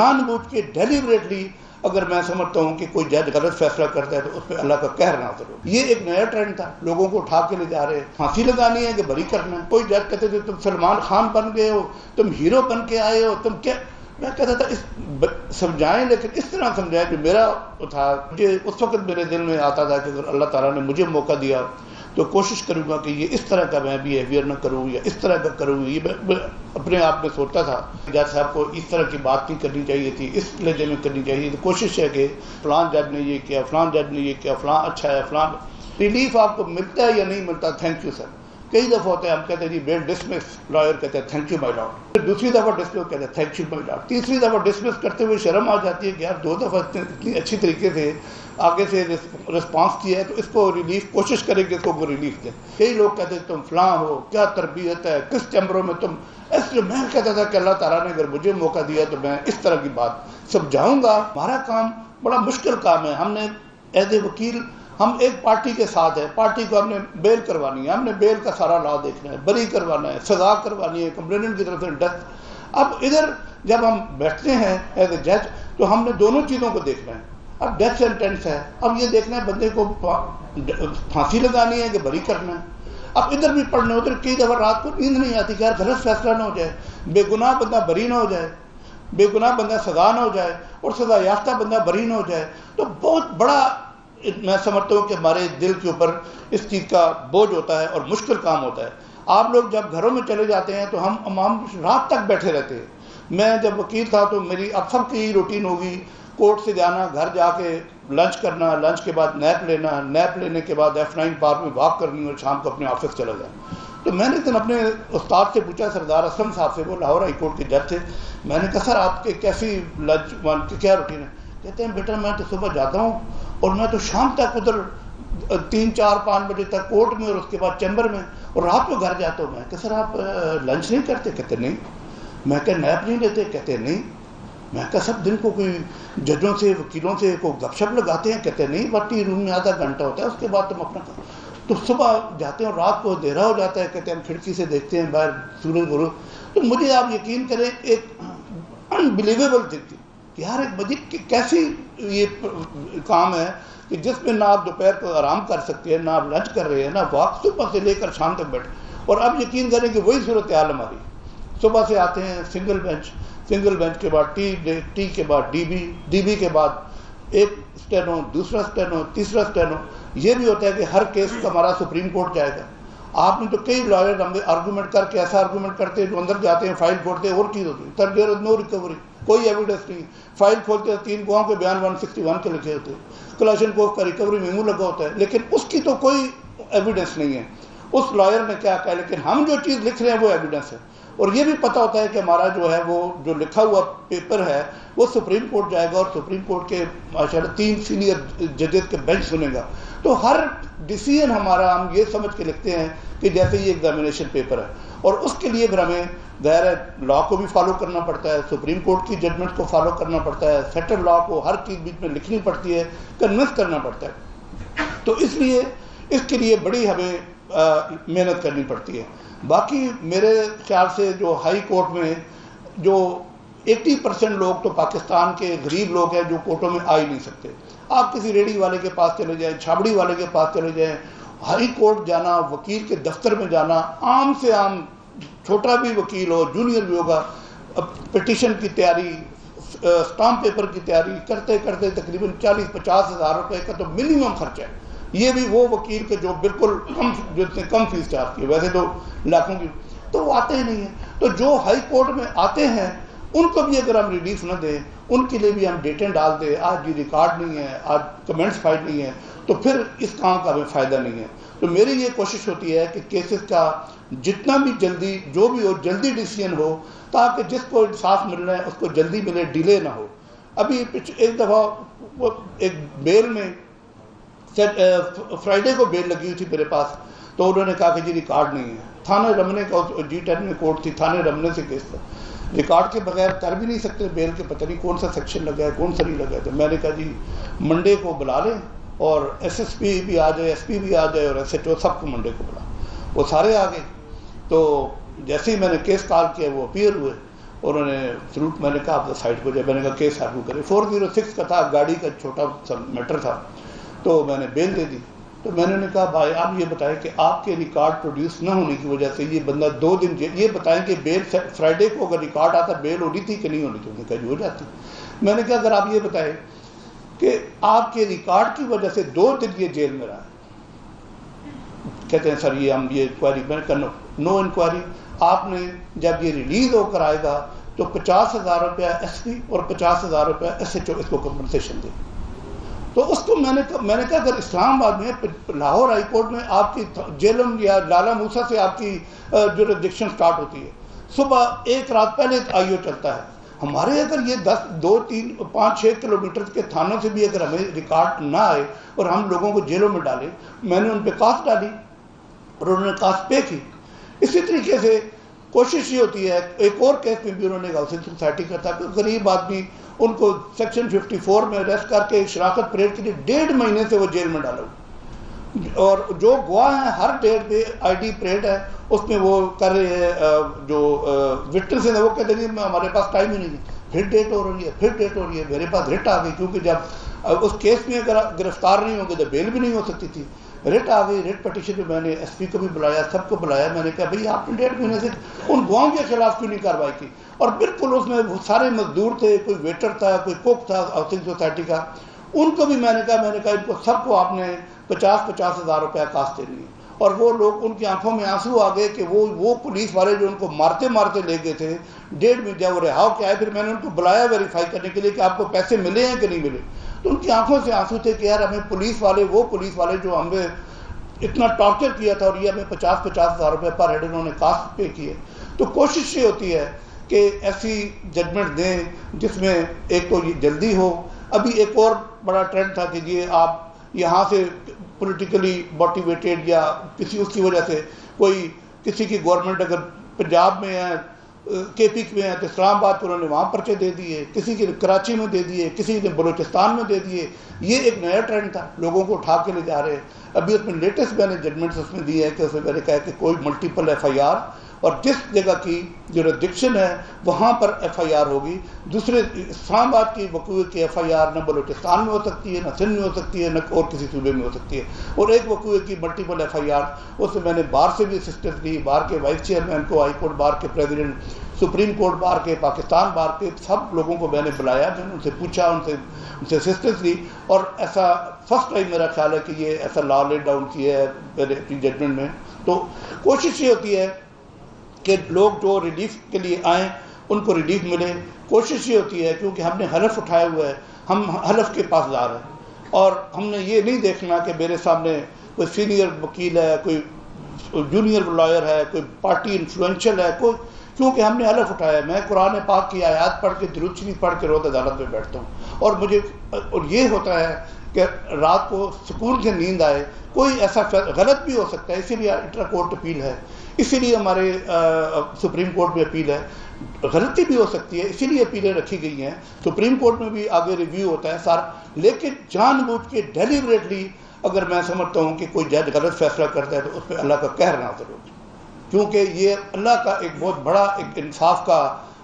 جان بوجھ کے ڈیلیبریٹلی اگر میں سمجھتا ہوں کہ کوئی جج غلط فیصلہ کرتا ہے تو اس پہ اللہ کا قہر نازل ہو. یہ ایک نیا ٹرینڈ تھا, لوگوں کو اٹھا کے لے جا رہے, پھانسی لگانی ہے کہ بری کرنا ہے. کوئی جج کہتے تھے تم سلمان خان بن گئے ہو, تم ہیرو بن کے آئے ہو, تم کیا. میں کہتا تھا سمجھائیں لیکن اس طرح سمجھائیں. جو میرا تھا مجھے اس وقت میرے دل میں آتا تھا کہ اگر اللہ تعالیٰ نے مجھے موقع دیا تو کوشش کروں گا کہ یہ اس طرح کا میں بیہیویئر نہ کروں یا اس طرح کا کروں. یہ میں اپنے آپ میں سوچتا تھا جج صاحب کو اس طرح کی بات نہیں کرنی چاہیے تھی, اس لہجے میں کرنی چاہیے تھی. کوشش ہے کہ فلان جج نے یہ کیا, فلان جج نے یہ کیا, فلان اچھا ہے, فلان. ریلیف آپ کو ملتا ہے یا نہیں ملتا, تھینک یو سر. کئی دفعہ ہوتا ہے ہم کہتے ہیں جی بیل ڈسمس, لائر کہتے ہیں تھینک یو مائی لاڈ. پھر دوسری دفعہ ڈسمس کہتے ہیں تھینک یو مائی لاڈ. تیسری دفعہ ڈسمس کرتے ہوئے شرم آ جاتی ہے کہ یار 2 دفعہ اتنی اچھی طریقے سے آگے سے رسپانس کیا ہے تو اس کو ریلیف کوشش کریں کہ اس کو ریلیف دیں. کئی لوگ کہتے ہیں تم فلاں ہو, کیا تربیت ہے, کس چیمبروں میں تم. اس لیے میں کہتا تھا کہ اللہ تعالیٰ نے اگر مجھے موقع دیا تو میں اس طرح کی بات سمجھاؤں گا. ہمارا کام بڑا مشکل کام ہے. ہم نے ایز اے وکیل ہم ایک پارٹی کے ساتھ ہے, پارٹی کو ہم نے بیل کروانی ہے, ہم نے بیل کا سارا لا دیکھنا ہے, بری کروانا ہے, سزا کروانی ہے, کمپلیننٹ کی طرف سے ڈیتھ. اب ادھر جب ہم بیٹھتے ہیں ایز اے جج تو ہم نے دونوں چیزوں کو دیکھنا ہے. اب ڈیتھ سینٹینس ہے, اب یہ دیکھنا ہے بندے کو پھانسی لگانی ہے کہ بری کرنا ہے. اب ادھر بھی پڑھنا ہے, ادھر کئی دفعہ رات کو نیند نہیں آتی کہ یار غلط فیصلہ نہ ہو جائے, بے گناہ بندہ بری نہ ہو جائے, بے گناہ بندہ سزا نہ ہو جائے اور سزا یافتہ بندہ بری نہ ہو جائے. تو بہت بڑا میں سمجھتا ہوں کہ ہمارے دل کے اوپر اس چیز کا بوجھ ہوتا ہے اور مشکل کام ہوتا ہے. آپ لوگ جب گھروں میں چلے جاتے ہیں تو ہم رات تک بیٹھے رہتے ہیں. میں جب وکیل تھا تو میری اب سب کی روٹین ہوگی, کورٹ سے جانا, گھر جا کے لنچ کرنا, لنچ کے بعد نیپ لینا, نیپ لینے کے بعد F9 پارک میں واک کرنی اور شام کو اپنے آفس چلا جانا. تو میں نے اپنے استاد سے پوچھا, سردار اسلم صاحب سے, وہ لاہور ہائی کورٹ کے جج تھے. میں نے کہا سر آپ کے کیسی لنچ کی کیا روٹین ہے؟ کہتے ہیں بیٹا میں تو صبح جاتا ہوں اور میں تو شام تک ادھر 3, 4, 5 بجے تک کورٹ میں اور اس کے بعد چیمبر میں, اور رات کو گھر جاتا ہوں. میں کہ سر آپ لنچ نہیں کرتے؟ کہتے نہیں. میں کہ نیپ نہیں لیتے؟ کہتے نہیں. میں کہا سب دن کو کوئی ججوں سے وکیلوں سے کوئی گپ شپ لگاتے ہیں؟ کہتے نہیں, پارٹی روم میں آدھا گھنٹہ ہوتا ہے, اس کے بعد تم اپنا تو صبح جاتے ہیں اور رات کو اندھیرا ہو جاتا ہے. کہتے ہیں ہم کھڑکی سے دیکھتے ہیں باہر سورج غروب. تو مجھے آپ یقین کریں ایک انبلیویبل تھی کہ یار ایک مجید کیسی یہ کام ہے کہ جس میں نہ آپ دوپہر کو آرام کر سکتے ہیں, نہ آپ لنچ کر رہے ہیں, نہ واک صبح سے لے کر شام تک بیٹھے. اور اب یقین کریں کہ وہی صورتحال ہماری. صبح سے آتے ہیں سنگل بینچ, سنگل بینچ کے بعد ٹی کے بعد ڈی بی کے بعد ایک اسٹینو, دوسرا اسٹینو, تیسرا اسٹینو. یہ بھی ہوتا ہے کہ ہر کیس کا ہمارا سپریم کورٹ جائے گا. آپ نے تو کئی لائر آرگومنٹ کر کے ایسا آرگومنٹ کرتے ہیں جو اندر جاتے ہیں فائل کھولتے ہیں اور چیز ہوتی ہے, تب دیر نو ریکوری, کوئی ایویڈنس نہیں. فائل کھولتے ہیں 3 گواہوں کے بیان 161 کے لکھے ہوتے ہیں, کلاشن کوف کا ریکوری میمو لگا ہوتا ہے, لیکن اس کی تو کوئی ایویڈنس نہیں ہے اس لائر نے کیا کہا. لیکن ہم جو چیز لکھ رہے ہیں وہ ایویڈنس ہے. اور یہ بھی پتہ ہوتا ہے کہ ہمارا جو ہے وہ جو لکھا ہوا پیپر ہے وہ سپریم کورٹ جائے گا اور سپریم کورٹ کے ماشاءاللہ 3 سینئر ججز کے بینچ سنے گا. تو ہر ڈیسیژن ہمارا ہم یہ سمجھ کے لکھتے ہیں کہ جیسے یہ ایگزامینیشن پیپر ہے, اور اس کے لیے پھر ہمیں ظاہر ہے لا کو بھی فالو کرنا پڑتا ہے, سپریم کورٹ کی ججمنٹ کو فالو کرنا پڑتا ہے, سیٹل لا کو ہر چیز بیچ میں لکھنی پڑتی ہے, کنونس کرنا پڑتا ہے. تو اس لیے اس کے لیے بڑی ہمیں محنت کرنی پڑتی ہے. باقی میرے خیال سے جو ہائی کورٹ میں جو 80% لوگ تو پاکستان کے غریب لوگ ہیں جو کورٹوں میں آ ہی نہیں سکتے. آپ کسی ریڑھی والے کے پاس چلے جائیں, چھابڑی والے کے پاس چلے جائیں, ہائی کورٹ جانا, وکیل کے دفتر میں جانا, عام سے عام چھوٹا بھی وکیل ہو, جونیئر بھی ہوگا, پٹیشن کی تیاری, اسٹامپ پیپر کی تیاری کرتے کرتے تقریباً 40-50 ہزار روپے کا تو منیمم خرچہ ہے. یہ بھی وہ وکیل کے جو بالکل کم فیس چارج کی, ویسے تو لاکھوں کی, تو وہ آتے ہی نہیں ہیں. تو جو ہائی کورٹ میں آتے ہیں ان کو بھی اگر ہم ریلیف نہ دیں, ان کے لیے بھی ہم ڈیٹیں ڈال دیں, آج یہ ریکارڈ نہیں ہے, آج کمنٹس فائل نہیں ہے, تو پھر اس کام کا ہمیں فائدہ نہیں ہے. تو میری یہ کوشش ہوتی ہے کہ کیسز کا جتنا بھی جلدی جو بھی ہو جلدی ڈیسیژن ہو, تاکہ جس کو انصاف ملنا ہے اس کو جلدی ملے, ڈیلے نہ ہو. ابھی ایک دفعہ ایک بیل میں فرائیڈے کو بیل لگی ہوئی تھی میرے پاس, تو انہوں نے کہا کہ جی ریکارڈ نہیں ہے. تھانہ رمنے کا G10 میں کورٹ تھی, تھانے رمنے سے کیس تھا, ریکارڈ کے بغیر کر بھی نہیں سکتے بیل کے, پتہ نہیں کون سا سیکشن لگا ہے کون سا نہیں لگا ہے. تو میں نے کہا جی منڈے کو بلا لیں اور SSP بھی آ جائے, SP بھی آ جائے اور SHO سب کو منڈے کو بلا. وہ سارے آ گئے. تو جیسے ہی میں نے کیس کال کیا وہ اپیئر ہوئے, انہوں نے سلوٹ، میں نے کہا آپ سائڈ کو جائے، میں نے کہا کیس آرگو کرے، 406 کا تھا، گاڑی کا چھوٹا سا میٹر تھا، تو میں نے بیل دے دی۔ تو میں نے کہا بھائی آپ یہ بتائیں کہ آپ کے ریکارڈ پروڈیوس نہ ہونے کی وجہ سے یہ بندہ 2 دن یہ بتائیں کہ بیل فرائیڈے کو اگر ریکارڈ آتا بیل ہونی تھی کہ نہیں ہونی تھی؟ انہوں نے کہا جی ہو جاتی۔ میں نے کہا اگر آپ یہ بتائیں کہ آپ کے ریکارڈ کی وجہ سے 2 دن یہ جیل میں رہا ہے، کہتے ہیں سر یہ ہم یہ انکوائری، میں نے کہا نو انکوائری، آپ نے جب یہ ریلیز ہو کر آئے گا تو 50,000 روپیہ ایس پی اور 50,000 روپیہ ایس ایچ او اس کو کمپنسیشن دے۔ تو اس کو میں نے کہا اگر اسلام آباد میں لاہور ہائی کورٹ میں آپ کی جیلم یا لالا موسیٰ سے آپ کی جورسڈکشن سٹارٹ ہوتی ہے، صبح 1 رات پہلے آئی او چلتا ہے، ہمارے اگر یہ 10 2 3 5 6 کلومیٹر کے تھانوں سے بھی اگر ہمیں ریکارڈ نہ آئے اور ہم لوگوں کو جیلوں میں ڈالے، میں نے ان پہ کاسٹ ڈالی اور انہوں نے کاسٹ پے کی۔ اسی طریقے سے کوشش یہ ہوتی ہے، ایک اور کیس میں بھی انہوں نے ہاؤسنگ سوسائٹی کا تھا کہ غریب آدمی ان کو سیکشن 54 میں اریسٹ کر کے شراکت پریڈ کے لیے 1.5 مہینے سے وہ جیل میں ڈالا، اور جو گواہ ہیں ہر ڈیٹ پہ آئی ڈی پریڈ ہے اس میں وہ کر رہے ہیں، جو وٹنس ہیں وہ کہتے ہیں ہمارے پاس ٹائم ہی نہیں ہے، پھر ڈیٹ ہو رہی ہے، پھر ڈیٹ ہو رہی ہے، میرے پاس رٹ آ گئی، کیونکہ جب اس کیس میں اگر گرفتار نہیں ہوں گے تو بیل بھی نہیں ہو سکتی تھی، رٹ آ گئی، رٹ پٹیشن میں میں نے ایس پی کو بھی بلایا، سب کو بلایا، میں نے کہا بھئی آپ نے 1.5 مہینے سے ان گواہوں کے خلاف کیوں نہیں کارروائی کی؟ اور بالکل اس میں سارے مزدور تھے، کوئی ویٹر تھا، کوئی کوک تھا ہاؤسنگ سوسائٹی کا، ان کو بھی میں نے کہا ان کو سب کو آپ نے 50,000 روپیہ کاسٹ دینی ہے۔ اور وہ لوگ ان کی آنکھوں میں آنسو آ گئے کہ وہ پولیس والے جو ان کو مارتے مارتے لے گئے تھے 1.5 مہینے جب وہ رہا ہو کے آئے، پھر میں نے ان کو بلایا ویریفائی کرنے کے لیے کہ آپ کو پیسے ملے ہیں کہ نہیں ملے، تو ان کی آنکھوں سے آنسو تھے کہ یار ہمیں پولیس والے جو ہمیں اتنا ٹارچر کیا تھا اور یہ ہمیں 50,000 روپے پر ہیڈ انہوں نے کاسٹ پے کیے۔ تو کوشش یہ ہوتی ہے کہ ایسی ججمنٹ دیں جس میں ایک تو یہ جلدی ہو۔ ابھی ایک اور بڑا ٹرینڈ تھا کہ یہ آپ یہاں سے پولیٹیکلی موٹیویٹیڈ یا کسی اس کی وجہ سے کوئی کسی کی گورنمنٹ اگر پنجاب میں ہے، کے پی میں ہے تو اسلام آباد کو انہوں نے وہاں پرچے دے دیے، کسی کے کراچی میں دے دیے، کسی نے بلوچستان میں دے دیے، یہ ایک نیا ٹرینڈ تھا، لوگوں کو اٹھا کے لے جا رہے ہیں۔ ابھی اس میں لیٹسٹ میں نے ججمنٹس اس میں دی ہے کہ اس میں میں نے کہا کہ کوئی ملٹیپل ایف آئی آر، اور جس جگہ کی جورسڈکشن ہے وہاں پر ایف آئی آر ہوگی، دوسرے اسلام آباد کی وقوع کی ایف آئی آر نہ بلوچستان میں ہو سکتی ہے، نہ سندھ میں ہو سکتی ہے، نہ اور کسی صوبے میں ہو سکتی ہے، اور ایک وقوع کی ملٹیپل ایف آئی آر، اس میں نے بار سے بھی اسسٹنس دی، بار کے وائس چیئرمین کو، ہائی کورٹ بار کے پریزیڈنٹ، سپریم کورٹ بار کے، پاکستان بار کے، سب لوگوں کو میں نے بلایا، میں نے ان سے پوچھا، ان سے اسسٹنس لی، اور ایسا فرسٹ ٹائم میرا خیال ہے کہ یہ ایسا لا لے ڈاؤن کیا ہے میرے اپنی ججمنٹ میں۔ تو کوشش یہ ہوتی ہے کہ لوگ جو ریلیف کے لیے آئیں ان کو ریلیف ملے، کوشش یہ ہوتی ہے کیونکہ ہم نے حلف اٹھایا ہوا ہے، ہم حلف کے پاسدار ہیں، اور ہم نے یہ نہیں دیکھنا کہ میرے سامنے کوئی سینئر وکیل ہے، کوئی جونیئر لائر ہے، کوئی پارٹی انفلوئنشل ہے، کوئی، کیونکہ ہم نے حلف اٹھایا ہے۔ میں قرآن پاک کی آیات پڑھ کے درود شریف پڑھ کے روز عدالت میں بیٹھتا ہوں، اور یہ ہوتا ہے کہ رات کو سکون سے نیند آئے۔ کوئی ایسا غلط بھی ہو سکتا ہے، اسی لیے انٹرا کورٹ اپیل ہے، اسی لیے ہمارے سپریم کورٹ میں اپیل ہے، غلطی بھی ہو سکتی ہے، اسی لیے اپیلیں رکھی گئی ہیں، سپریم کورٹ میں بھی آگے ریویو ہوتا ہے سارا، لیکن جان بوجھ کے ڈیلیبریٹلی اگر میں سمجھتا ہوں کہ کوئی جج غلط فیصلہ کرتا ہے تو اس پہ اللہ کا قہر نازل ہوتا ہے، کیونکہ یہ اللہ کا ایک بہت بڑا ایک انصاف کا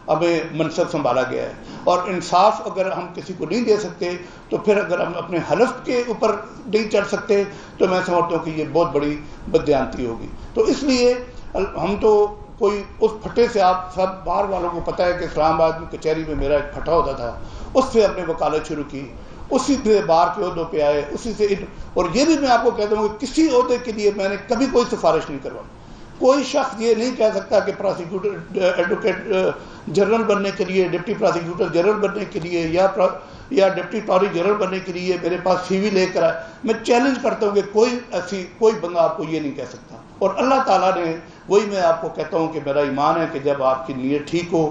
ہمیں منصب سنبھالا گیا ہے، اور انصاف اگر ہم کسی کو نہیں دے سکتے تو پھر اگر ہم اپنے حلف کے اوپر نہیں چل سکتے تو میں سمجھتا ہوں کہ یہ بہت بڑی بددیانتی ہوگی۔ تو اس لیے ہم تو کوئی اس پھٹے سے، آپ سب باہر والوں کو پتہ ہے کہ اسلام آباد میں کچہری میں میرا ایک پھٹا ہوتا تھا، اس سے ہم نے وکالت شروع کی، اسی سے بار کے عہدوں پہ آئے، اسی سے، اور یہ بھی میں آپ کو کہتا ہوں کہ کسی عہدے کے لیے میں نے کبھی کوئی سفارش نہیں کروائی۔ کوئی شخص یہ نہیں کہہ سکتا کہ پراسیکیوٹر ایڈوکیٹ جنرل بننے کے لیے، ڈپٹی پراسیکیوٹر جنرل بننے کے لیے یا ڈپٹی اٹارنی جنرل بننے کے لیے میرے پاس سی وی لے کر آئے۔ میں چیلنج کرتا ہوں کہ کوئی بندہ آپ کو یہ نہیں کہہ سکتا، اور اللہ تعالیٰ نے، وہی میں آپ کو کہتا ہوں کہ میرا ایمان ہے کہ جب آپ کی نیت ٹھیک ہو،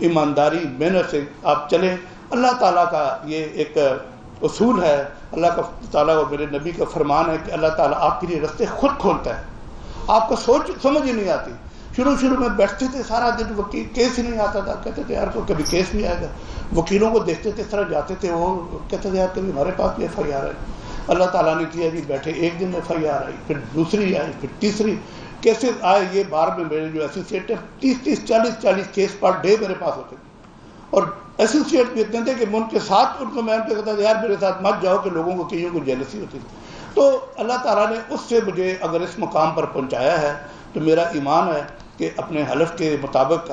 ایمانداری محنت سے آپ چلیں، اللہ تعالیٰ کا یہ ایک اصول ہے، اللہ کا تعالیٰ اور میرے نبی کا فرمان ہے کہ اللہ تعالیٰ آپ کے لیے رستے خود کھولتا ہے، آپ کو سمجھ ہی نہیں آتی۔ شروع میں بیٹھتے تھے سارا دن، وکیل کیس ہی نہیں آتا تھا، کہتے تھے یار تو کبھی کیس بھی آئے گا، وکیلوں کو دیکھتے تھے اس طرح جاتے تھے، وہ کہتے تھے یار کبھی ہمارے پاس بھی ایف آئی آر ہے۔ اللہ تعالیٰ نے کیا جی، بیٹھے ایک دن ایف آئی آر آئی، پھر دوسری آئی، پھر تیسری، کیسز آئے یہ بار میں میرے جو ایسوسیٹ ہیں 30 40 کیس پر ڈے میرے پاس ہوتے تھے، اور ایسوسیٹ بھی اتنے تھے کہ ان کے ساتھ ان کو میں کہتا تھا یار میرے ساتھ مت جاؤ، کہ لوگوں کو کئیوں کو جیلسی ہوتی تھی. تو اللہ تعالیٰ نے اس سے مجھے اگر اس مقام پر پہنچایا ہے تو میرا ایمان ہے کہ اپنے حلف کے مطابق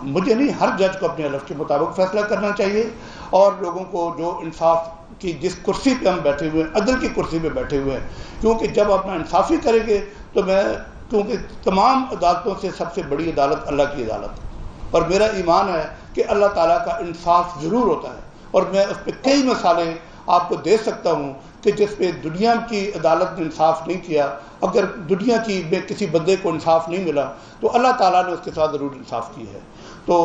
مجھے نہیں، ہر جج کو اپنے حلف کے مطابق فیصلہ کرنا چاہیے، اور لوگوں کو جو انصاف کی جس کرسی پہ ہم بیٹھے ہوئے ہیں، عدل کی کرسی پہ بیٹھے ہوئے ہیں، کیونکہ جب اپنا انصافی کریں گے تو کیونکہ تمام عدالتوں سے سب سے بڑی عدالت اللہ کی عدالت ہے، اور میرا ایمان ہے کہ اللہ تعالیٰ کا انصاف ضرور ہوتا ہے. اور میں اس پہ کئی مثالیں آپ کو دے سکتا ہوں کہ جس پہ دنیا کی عدالت نے انصاف نہیں کیا، اگر دنیا کی میں کسی بندے کو انصاف نہیں ملا تو اللہ تعالیٰ نے اس کے ساتھ ضرور انصاف کی ہے. تو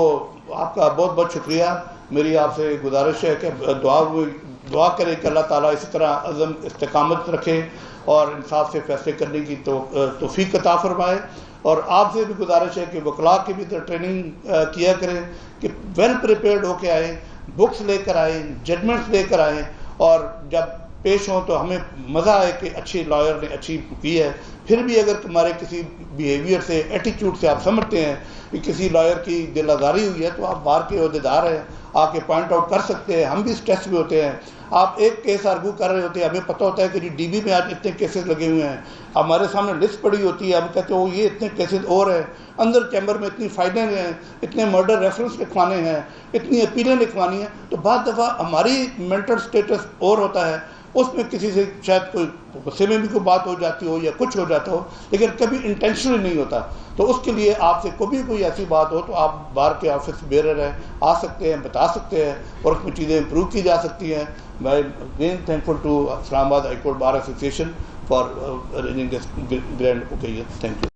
آپ کا بہت بہت شکریہ. میری آپ سے گزارش ہے کہ دعا کریں کہ اللہ تعالیٰ اسی طرح عزم استقامت رکھے اور انصاف سے فیصلے کرنے کی توفیق عطا فرمائے. اور آپ سے بھی گزارش ہے کہ وکلاء کی بھی ٹریننگ کیا کریں کہ ویل پریپیئرڈ ہو کے آئیں، بکس لے کر آئیں، ججمنٹس لے کر آئیں، اور جب پیش ہوں تو ہمیں مزہ آئے کہ اچھی لائر نے اچھی کی ہے. پھر بھی اگر ہمارے کسی بیہیویئر سے، ایٹیچیوڈ سے آپ سمجھتے ہیں کہ کسی لائر کی دل آزاری ہوئی ہے تو آپ بار کے عہدیدار ہیں، آ کے پوائنٹ آؤٹ کر سکتے ہیں. ہم بھی اسٹریس میں ہوتے ہیں. آپ ایک کیس آرگو کر رہے ہوتے ہیں، ہمیں پتہ ہوتا ہے کہ ڈی بی میں آج اتنے کیسز لگے ہوئے ہیں، ہمارے سامنے لسٹ پڑی ہوتی ہے، ہم کہتے ہیں وہ یہ اتنے کیسز اور ہیں، اندر چیمبر میں اتنی فائلیں ہیں، اتنے مرڈر ریفرنس لکھوانے ہیں، اتنی اپیلیں لکھوانی ہیں. تو بعض دفعہ ہماری مینٹل سٹیٹس اور ہوتا ہے، اس میں کسی سے شاید کوئی غصے میں بھی کوئی بات ہو جاتی ہو یا کچھ ہو جاتا ہو، لیکن کبھی انٹینشنلی نہیں ہوتا. تو اس کے لیے آپ سے کبھی کوئی ایسی بات ہو تو آپ بار کے آفس بیرر ہیں، آ سکتے ہیں، بتا سکتے ہیں، اور اس میں چیزیں امپروو کی جا سکتی ہیں. میں اگین تھینکفل ٹو اسلام آباد high court bar association for arranging this grand occasion. Thank you.